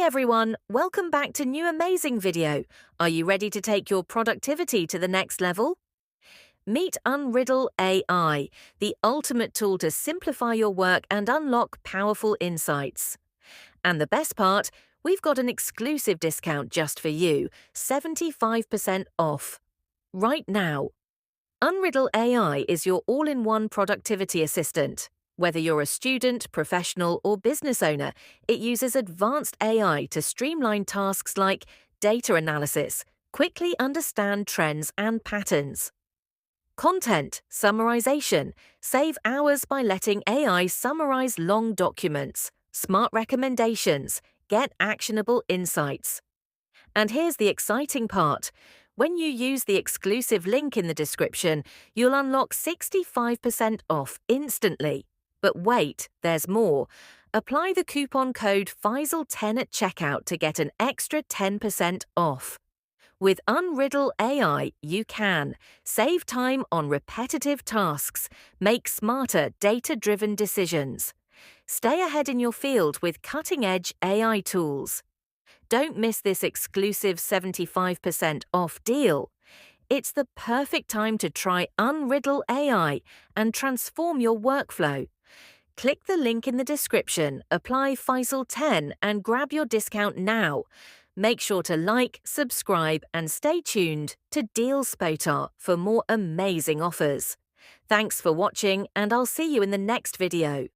Hey everyone, welcome back to new amazing video. Are you ready to take your productivity to the next level? Meet UnriddleAI, the ultimate tool to simplify your work and unlock powerful insights. And the best part, we've got an exclusive discount just for you, 75% off. Right now. UnriddleAI is your all-in-one productivity assistant. Whether you're a student, professional, or business owner, it uses advanced AI to streamline tasks like data analysis, quickly understand trends and patterns. Content summarization. Save hours by letting AI summarize long documents. Smart recommendations. Get actionable insights. And here's the exciting part. When you use the exclusive link in the description, you'll unlock 65% off instantly. But wait, there's more. Apply the coupon code FAISAL10 at checkout to get an extra 10% off. With UnriddleAI, you can save time on repetitive tasks, make smarter data-driven decisions. Stay ahead in your field with cutting-edge AI tools. Don't miss this exclusive 75% off deal. It's the perfect time to try UnriddleAI and transform your workflow. Click the link in the description, apply FAISAL10 and grab your discount now. Make sure to like, subscribe and stay tuned to Deal Spotar for more amazing offers. Thanks for watching and I'll see you in the next video.